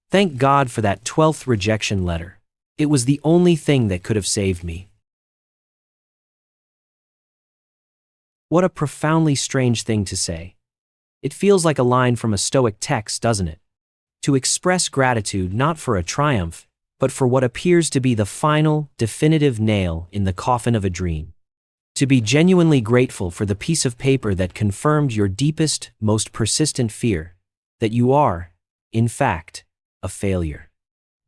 Thank God for that 12th rejection letter. It was the only thing that could have saved me. What a profoundly strange thing to say. It feels like a line from a Stoic text, doesn't it? To express gratitude not for a triumph, but for what appears to be the final, definitive nail in the coffin of a dream. To be genuinely grateful for the piece of paper that confirmed your deepest, most persistent fear, that you are, in fact, a failure.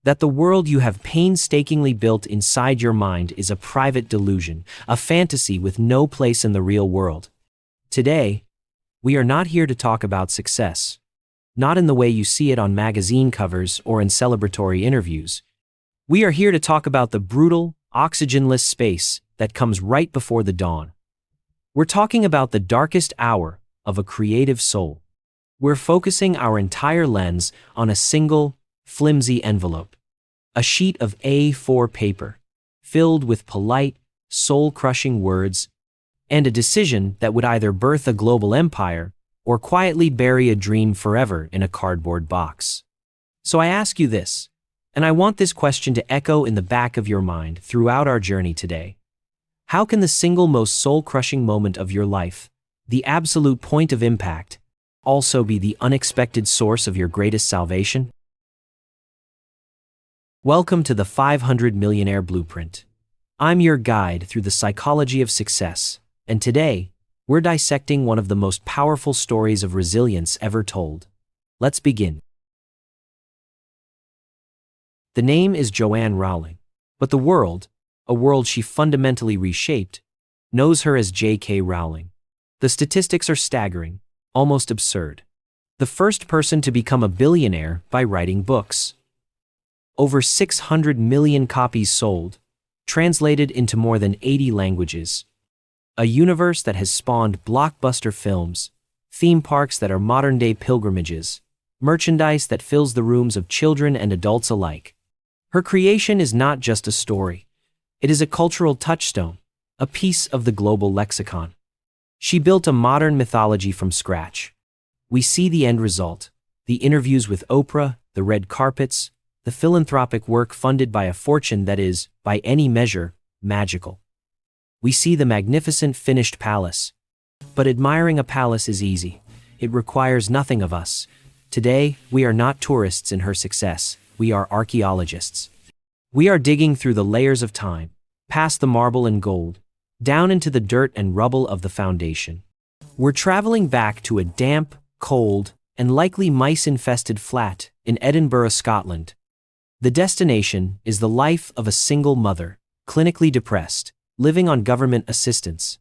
That the world you have painstakingly built inside your mind is a private delusion, a fantasy with no place in the real world. Today, we are not here to talk about success. Not in the way you see it on magazine covers or in celebratory interviews. We are here to talk about the brutal, oxygenless space that comes right before the dawn. We're talking about the darkest hour of a creative soul. We're focusing our entire lens on a single, flimsy envelope. A sheet of A4 paper, filled with polite, soul-crushing words, and a decision that would either birth a global empire or quietly bury a dream forever in a cardboard box. So I ask you this, and I want this question to echo in the back of your mind throughout our journey today. How can the single most soul-crushing moment of your life, the absolute point of impact, also be the unexpected source of your greatest salvation? Welcome to the 500 Millionaire Blueprint. I'm your guide through the psychology of success, and today, we're dissecting one of the most powerful stories of resilience ever told. Let's begin. The name is Joanne Rowling, but the world, a world she fundamentally reshaped, knows her as J.K. Rowling. The statistics are staggering, almost absurd. The first person to become a billionaire by writing books. Over 600 million copies sold, translated into more than 80 languages. A universe that has spawned blockbuster films, theme parks that are modern-day pilgrimages, merchandise that fills the rooms of children and adults alike. Her creation is not just a story. It is a cultural touchstone, a piece of the global lexicon. She built a modern mythology from scratch. We see the end result, the interviews with Oprah, the red carpets, the philanthropic work funded by a fortune that is, by any measure, magical. We see the magnificent finished palace. But admiring a palace is easy. It requires nothing of us. Today, we are not tourists in her success. We are archaeologists. We are digging through the layers of time, past the marble and gold, down into the dirt and rubble of the foundation. We're traveling back to a damp, cold, and likely mice-infested flat in Edinburgh, Scotland. The destination is the life of a single mother, clinically depressed, living on government assistance.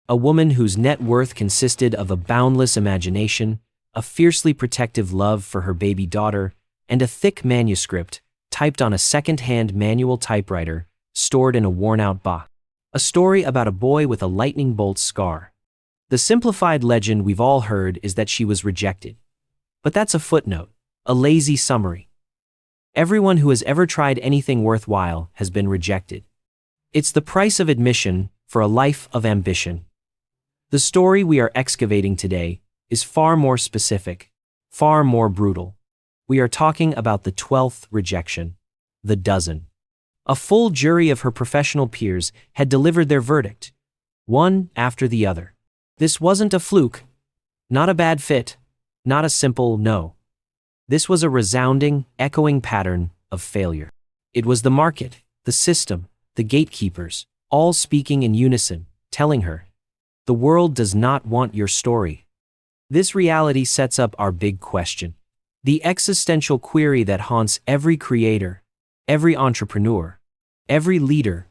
A woman whose net worth consisted of a boundless imagination, a fiercely protective love for her baby daughter, and a thick manuscript, typed on a second-hand manual typewriter, stored in a worn-out box. A story about a boy with a lightning bolt scar. The simplified legend we've all heard is that she was rejected. But that's a footnote, a lazy summary. Everyone who has ever tried anything worthwhile has been rejected. It's the price of admission for a life of ambition. The story we are excavating today is far more specific, far more brutal. We are talking about the 12th rejection, the dozen. A full jury of her professional peers had delivered their verdict, one after the other. This wasn't a fluke, not a bad fit, not a simple no. This was a resounding, echoing pattern of failure. It was the market, the system, the gatekeepers, all speaking in unison, telling her, the world does not want your story. This reality sets up our big question. The existential query that haunts every creator, every entrepreneur, every leader,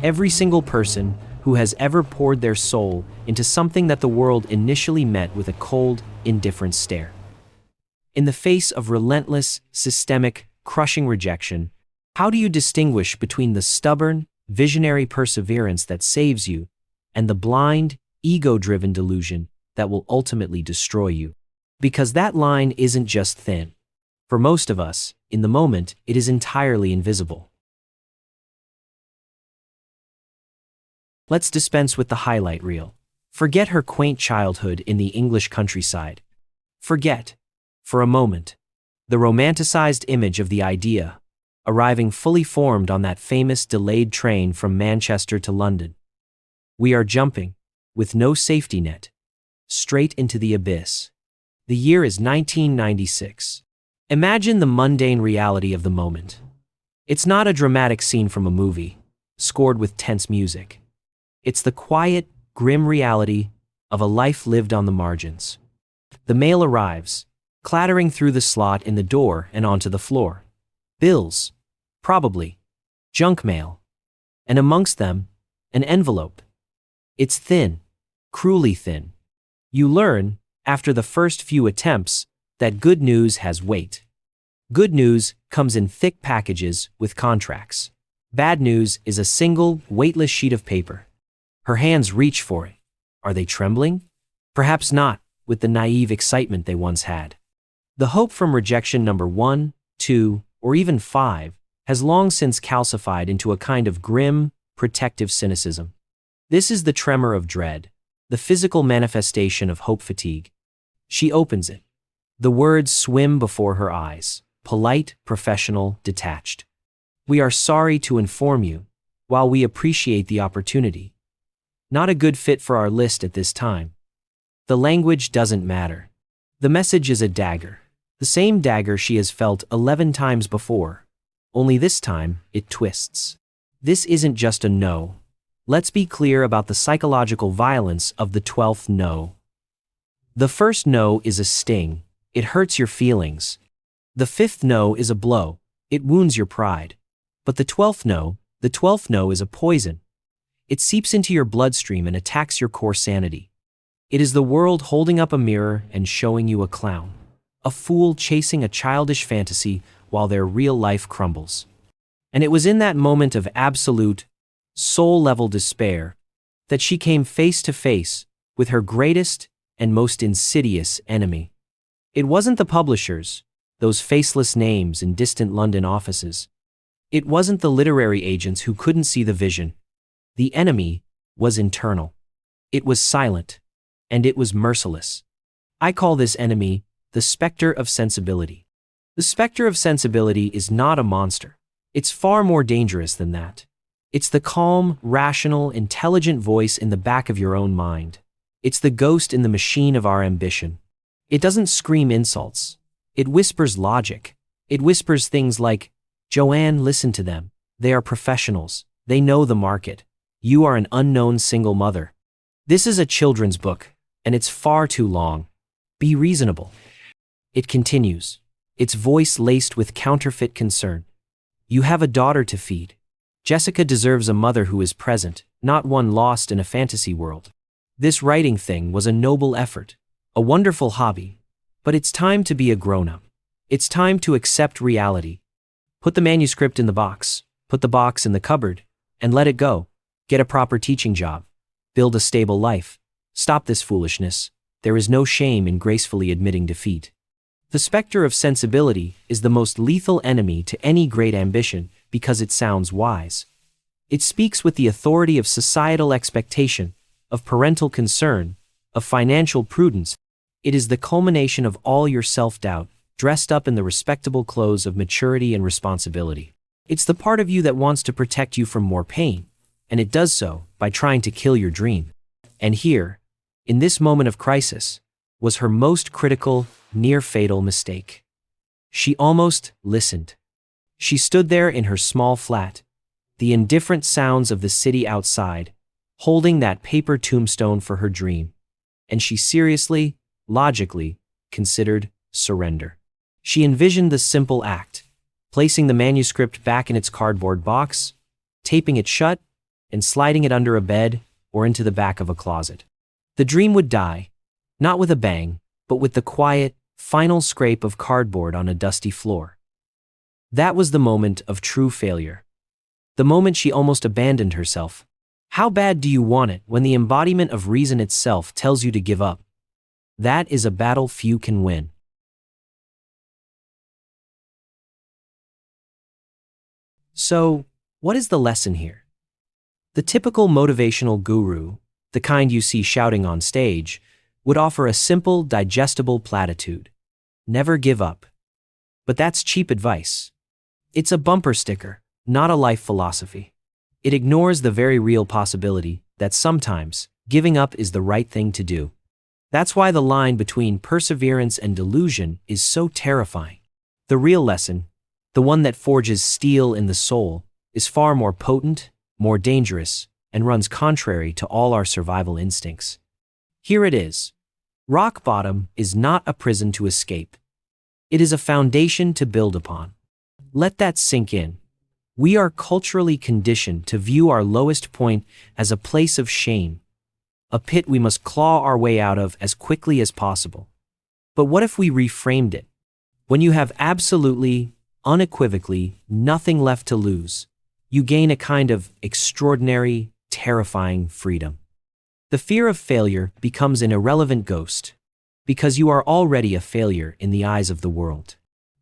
every single person who has ever poured their soul into something that the world initially met with a cold, indifferent stare. In the face of relentless, systemic, crushing rejection, how do you distinguish between the stubborn, visionary perseverance that saves you and the blind, ego-driven delusion that will ultimately destroy you? Because that line isn't just thin. For most of us, in the moment, it is entirely invisible. Let's dispense with the highlight reel. Forget her quaint childhood in the English countryside. Forget, for a moment, The romanticized image of the idea, arriving fully formed on that famous delayed train from Manchester to London. We are jumping, with no safety net, straight into the abyss. The year is 1996. Imagine the mundane reality of the moment. It's not a dramatic scene from a movie, scored with tense music. It's the quiet, grim reality of a life lived on the margins. The mail arrives, clattering through the slot in the door and onto the floor. Bills, probably. Junk mail. And amongst them, an envelope. It's thin, cruelly thin. You learn, after the first few attempts, that good news has weight. Good news comes in thick packages with contracts. Bad news is a single, weightless sheet of paper. Her hands reach for it. Are they trembling? Perhaps not, with the naive excitement they once had. The hope from rejection number 1, 2, or even 5 has long since calcified into a kind of grim, protective cynicism. This is the tremor of dread, the physical manifestation of hope fatigue. She opens it. The words swim before her eyes, polite, professional, detached. We are sorry to inform you, while we appreciate the opportunity. Not a good fit for our list at this time. The language doesn't matter. The message is a dagger. The same dagger she has felt 11 times before. Only this time, it twists. This isn't just a no. Let's be clear about the psychological violence of the 12th no. The first no is a sting. It hurts your feelings. The 5th no is a blow. It wounds your pride. But the 12th no is a poison. It seeps into your bloodstream and attacks your core sanity. It is the world holding up a mirror and showing you a clown. A fool chasing a childish fantasy while their real life crumbles. And it was in that moment of absolute, soul-level despair that she came face to face with her greatest and most insidious enemy. It wasn't the publishers, those faceless names in distant London offices. It wasn't the literary agents who couldn't see the vision. The enemy was internal. It was silent, and it was merciless. I call this enemy the specter of sensibility. The specter of sensibility is not a monster. It's far more dangerous than that. It's the calm, rational, intelligent voice in the back of your own mind. It's the ghost in the machine of our ambition. It doesn't scream insults. It whispers logic. It whispers things like, "Joanne, listen to them. They are professionals. They know the market. You are an unknown single mother. This is a children's book, and it's far too long. Be reasonable." It continues, its voice laced with counterfeit concern. "You have a daughter to feed. Jessica deserves a mother who is present, not one lost in a fantasy world. This writing thing was a noble effort, a wonderful hobby, but it's time to be a grown-up. It's time to accept reality. Put the manuscript in the box, put the box in the cupboard, and let it go. Get a proper teaching job. Build a stable life. Stop this foolishness. There is no shame in gracefully admitting defeat." The specter of sensibility is the most lethal enemy to any great ambition because it sounds wise. It speaks with the authority of societal expectation, of parental concern, of financial prudence. It is the culmination of all your self-doubt, dressed up in the respectable clothes of maturity and responsibility. It's the part of you that wants to protect you from more pain, and it does so by trying to kill your dream. And here, in this moment of crisis, was her most critical, near-fatal mistake. She almost listened. She stood there in her small flat, the indifferent sounds of the city outside, holding that paper tombstone for her dream, and she seriously, logically, considered surrender. She envisioned the simple act, placing the manuscript back in its cardboard box, taping it shut, and sliding it under a bed or into the back of a closet. The dream would die, not with a bang, but with the quiet, final scrape of cardboard on a dusty floor. That was the moment of true failure. The moment she almost abandoned herself. How bad do you want it when the embodiment of reason itself tells you to give up? That is a battle few can win. So, what is the lesson here? The typical motivational guru, the kind you see shouting on stage, would offer a simple, digestible platitude. Never give up. But that's cheap advice. It's a bumper sticker, not a life philosophy. It ignores the very real possibility that sometimes giving up is the right thing to do. That's why the line between perseverance and delusion is so terrifying. The real lesson, the one that forges steel in the soul, is far more potent, more dangerous, and runs contrary to all our survival instincts. Here it is. Rock bottom is not a prison to escape. It is a foundation to build upon. Let that sink in. We are culturally conditioned to view our lowest point as a place of shame, a pit we must claw our way out of as quickly as possible. But what if we reframed it? When you have absolutely, unequivocally, nothing left to lose, you gain a kind of extraordinary, terrifying freedom. The fear of failure becomes an irrelevant ghost, because you are already a failure in the eyes of the world.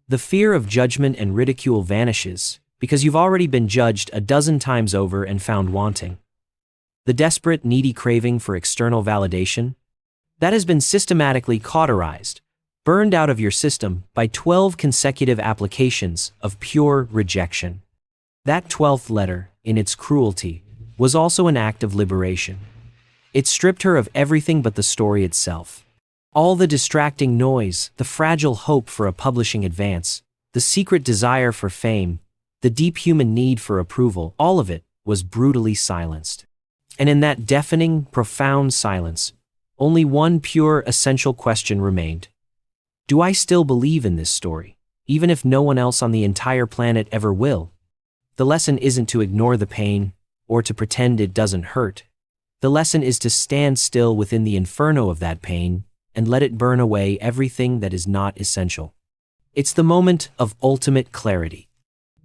The fear of judgment and ridicule vanishes, because you've already been judged a dozen times over and found wanting. The desperate, needy craving for external validation, that has been systematically cauterized, burned out of your system by 12 consecutive applications of pure rejection. That 12th letter, in its cruelty, was also an act of liberation. It stripped her of everything but the story itself. All the distracting noise, the fragile hope for a publishing advance, the secret desire for fame, the deep human need for approval, all of it was brutally silenced. And in that deafening, profound silence, only one pure, essential question remained. Do I still believe in this story, even if no one else on the entire planet ever will? The lesson isn't to ignore the pain, or to pretend it doesn't hurt. The lesson is to stand still within the inferno of that pain and let it burn away everything that is not essential. It's the moment of ultimate clarity.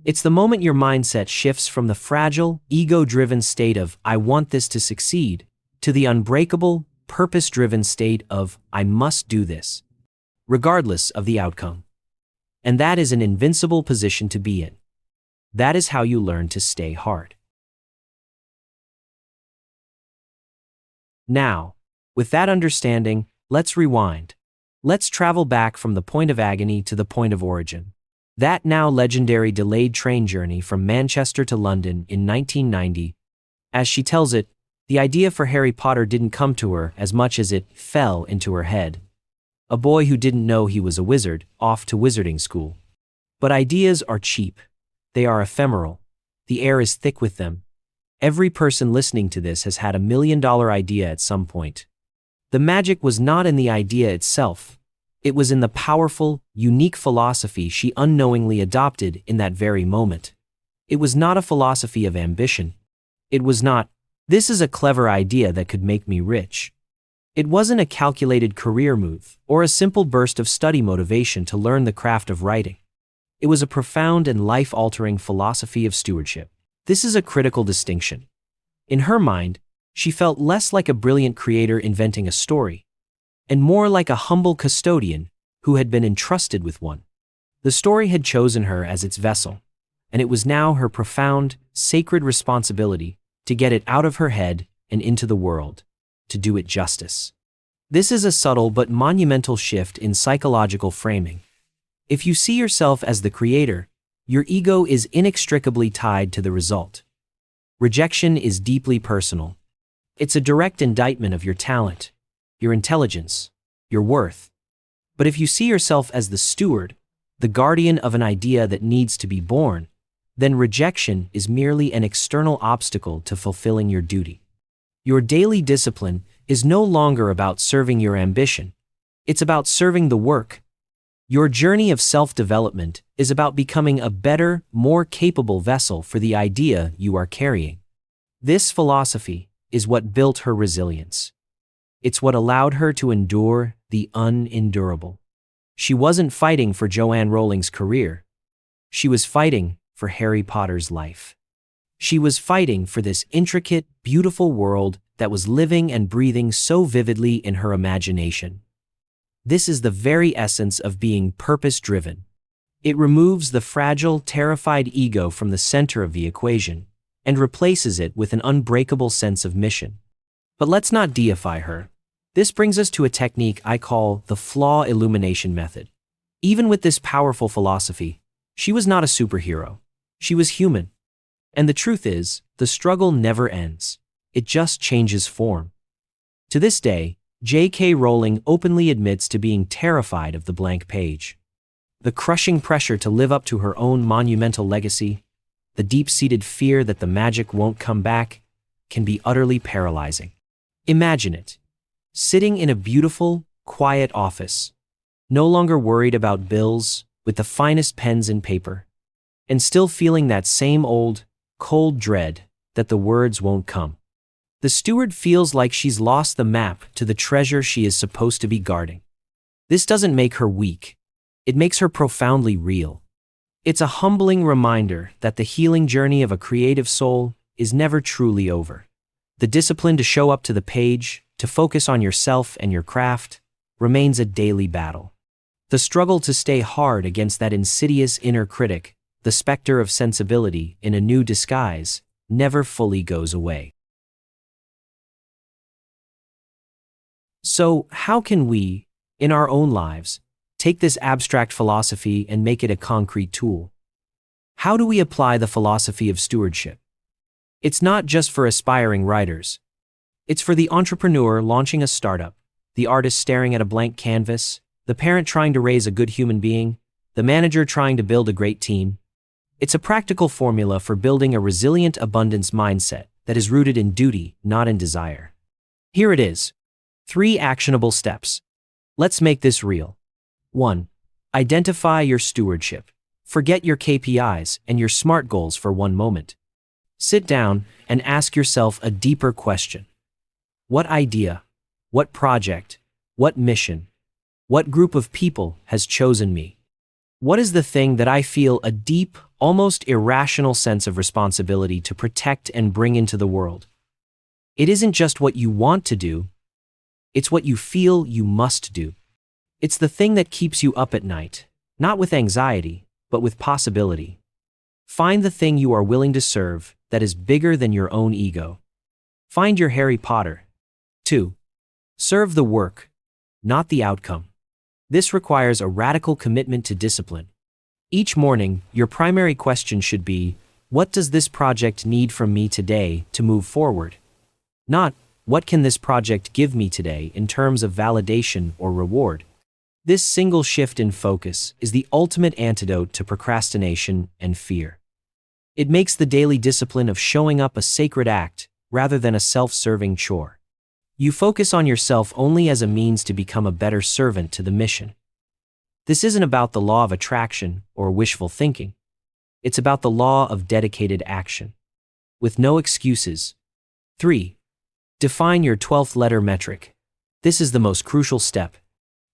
It's the moment your mindset shifts from the fragile, ego-driven state of "I want this to succeed" to the unbreakable, purpose-driven state of "I must do this," regardless of the outcome. And that is an invincible position to be in. That is how you learn to stay hard. Now, with that understanding, let's rewind. Let's travel back from the point of agony to the point of origin. That now legendary delayed train journey from Manchester to London in 1990. As she tells it, the idea for Harry Potter didn't come to her as much as it fell into her head. A boy who didn't know he was a wizard, off to wizarding school. But ideas are cheap. They are ephemeral. The air is thick with them. Every person listening to this has had $1 million idea at some point. The magic was not in the idea itself. It was in the powerful, unique philosophy she unknowingly adopted in that very moment. It was not a philosophy of ambition. It was not, "This is a clever idea that could make me rich." It wasn't a calculated career move or a simple burst of study motivation to learn the craft of writing. It was a profound and life-altering philosophy of stewardship. This is a critical distinction. In her mind, she felt less like a brilliant creator inventing a story, and more like a humble custodian who had been entrusted with one. The story had chosen her as its vessel, and it was now her profound, sacred responsibility to get it out of her head and into the world, to do it justice. This is a subtle but monumental shift in psychological framing. If you see yourself as the creator, your ego is inextricably tied to the result. Rejection is deeply personal. It's a direct indictment of your talent, your intelligence, your worth. But if you see yourself as the steward, the guardian of an idea that needs to be born, then rejection is merely an external obstacle to fulfilling your duty. Your daily discipline is no longer about serving your ambition. It's about serving the work. Your journey of self-development is about becoming a better, more capable vessel for the idea you are carrying. This philosophy is what built her resilience. It's what allowed her to endure the unendurable. She wasn't fighting for Joanne Rowling's career. She was fighting for Harry Potter's life. She was fighting for this intricate, beautiful world that was living and breathing so vividly in her imagination. This is the very essence of being purpose-driven. It removes the fragile, terrified ego from the center of the equation and replaces it with an unbreakable sense of mission. But let's not deify her. This brings us to a technique I call the Flaw illumination method. Even with this powerful philosophy, she was not a superhero. She was human. And the truth is, the struggle never ends. It just changes form. To this day, J.K. Rowling openly admits to being terrified of the blank page. The crushing pressure to live up to her own monumental legacy, the deep-seated fear that the magic won't come back, can be utterly paralyzing. Imagine it. Sitting in a beautiful, quiet office, no longer worried about bills, with the finest pens and paper, and still feeling that same old, cold dread that the words won't come. The steward feels like she's lost the map to the treasure she is supposed to be guarding. This doesn't make her weak. It makes her profoundly real. It's a humbling reminder that the healing journey of a creative soul is never truly over. The discipline to show up to the page, to focus on yourself and your craft, remains a daily battle. The struggle to stay hard against that insidious inner critic, the specter of sensibility in a new disguise, never fully goes away. So, how can we, in our own lives, take this abstract philosophy and make it a concrete tool? How do we apply the philosophy of stewardship? It's not just for aspiring writers. It's for the entrepreneur launching a startup, the artist staring at a blank canvas, the parent trying to raise a good human being, the manager trying to build a great team. It's a practical formula for building a resilient abundance mindset that is rooted in duty, not in desire. Here it is. 3 actionable steps. Let's make this real. 1. Identify your stewardship. Forget your KPIs and your SMART goals for one moment. Sit down and ask yourself a deeper question. What idea, what project, what mission, what group of people has chosen me? What is the thing that I feel a deep, almost irrational sense of responsibility to protect and bring into the world? It isn't just what you want to do, it's what you feel you must do. It's the thing that keeps you up at night, not with anxiety, but with possibility. Find the thing you are willing to serve that is bigger than your own ego. Find your Harry Potter. 2. Serve the work, not the outcome. This requires a radical commitment to discipline. Each morning, your primary question should be, what does this project need from me today to move forward? Not, what can this project give me today in terms of validation or reward? This single shift in focus is the ultimate antidote to procrastination and fear. It makes the daily discipline of showing up a sacred act rather than a self-serving chore. You focus on yourself only as a means to become a better servant to the mission. This isn't about the law of attraction or wishful thinking. It's about the law of dedicated action. With no excuses. 3. Define your 12th letter metric. This is the most crucial step.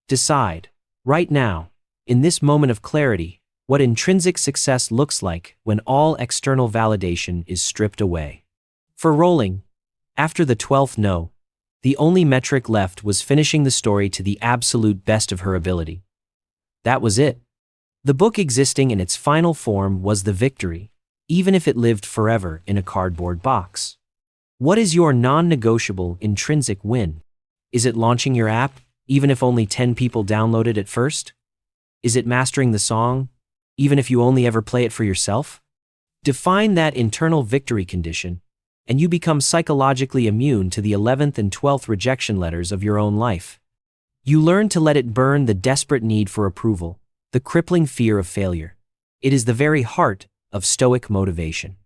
Decide, right now, in this moment of clarity, what intrinsic success looks like when all external validation is stripped away. For Rowling, after the 12th no, the only metric left was finishing the story to the absolute best of her ability. That was it. The book existing in its final form was the victory, even if it lived forever in a cardboard box. What is your non-negotiable intrinsic win? Is it launching your app, even if only 10 people download it at first? Is it mastering the song, even if you only ever play it for yourself? Define that internal victory condition, and you become psychologically immune to the 11th and 12th rejection letters of your own life. You learn to let it burn the desperate need for approval, the crippling fear of failure. It is the very heart of Stoic motivation.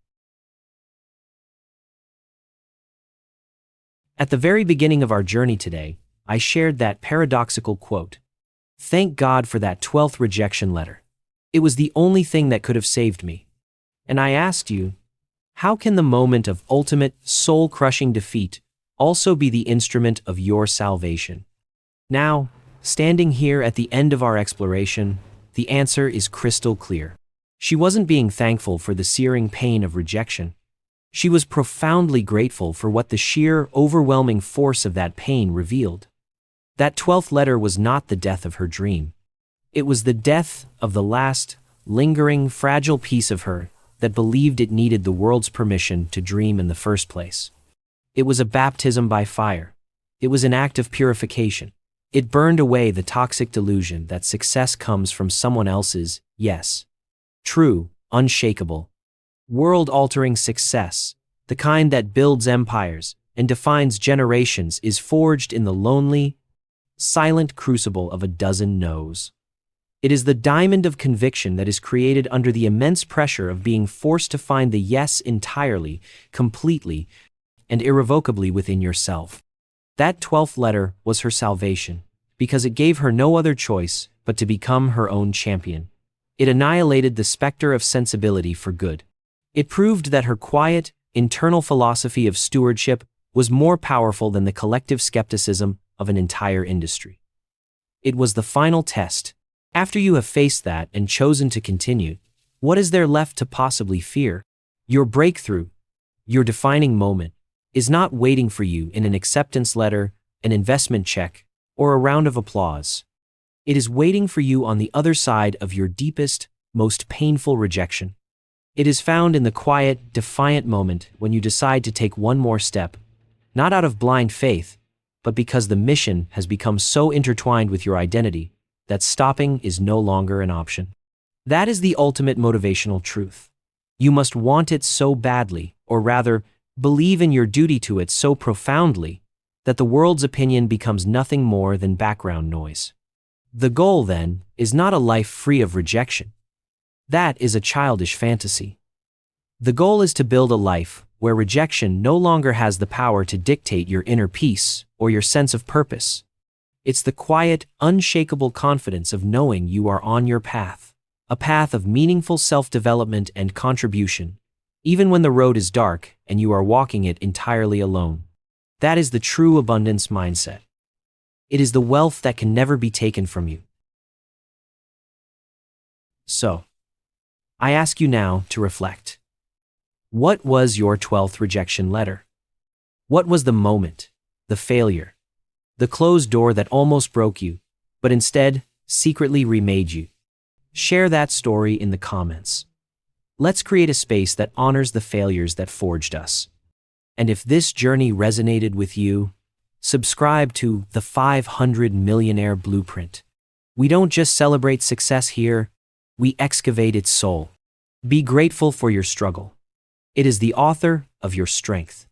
At the very beginning of our journey today, I shared that paradoxical quote. Thank God for that 12th rejection letter. It was the only thing that could have saved me. And I asked you, how can the moment of ultimate, soul-crushing defeat also be the instrument of your salvation? Now, standing here at the end of our exploration, the answer is crystal clear. She wasn't being thankful for the searing pain of rejection. She was profoundly grateful for what the sheer, overwhelming force of that pain revealed. That 12th letter was not the death of her dream. It was the death of the last, lingering, fragile piece of her that believed it needed the world's permission to dream in the first place. It was a baptism by fire. It was an act of purification, It burned away the toxic delusion that success comes from someone else's, yes, true, unshakable, world-altering success, the kind that builds empires and defines generations, is forged in the lonely, silent crucible of a dozen no's. It is the diamond of conviction that is created under the immense pressure of being forced to find the yes entirely, completely, and irrevocably within yourself. That 12th letter was her salvation, because it gave her no other choice but to become her own champion. It annihilated the specter of sensibility for good. It proved that her quiet, internal philosophy of stewardship was more powerful than the collective skepticism of an entire industry. It was the final test. After you have faced that and chosen to continue, what is there left to possibly fear? Your breakthrough, your defining moment, is not waiting for you in an acceptance letter, an investment check, or a round of applause. It is waiting for you on the other side of your deepest, most painful rejection. It is found in the quiet, defiant moment when you decide to take one more step, not out of blind faith, but because the mission has become so intertwined with your identity that stopping is no longer an option. That is the ultimate motivational truth. You must want it so badly, or rather, believe in your duty to it so profoundly, that the world's opinion becomes nothing more than background noise. The goal, then, is not a life free of rejection. That is a childish fantasy. The goal is to build a life where rejection no longer has the power to dictate your inner peace or your sense of purpose. It's the quiet, unshakable confidence of knowing you are on your path, a path of meaningful self-development and contribution, even when the road is dark and you are walking it entirely alone. That is the true abundance mindset. It is the wealth that can never be taken from you. So, I ask you now to reflect. What was your 12th rejection letter? What was the moment, the failure, the closed door that almost broke you, but instead secretly remade you? Share that story in the comments. Let's create a space that honors the failures that forged us. And if this journey resonated with you, subscribe to the 500 Millionaire Blueprint. We don't just celebrate success here, we excavate its soul. Be grateful for your struggle. It is the author of your strength.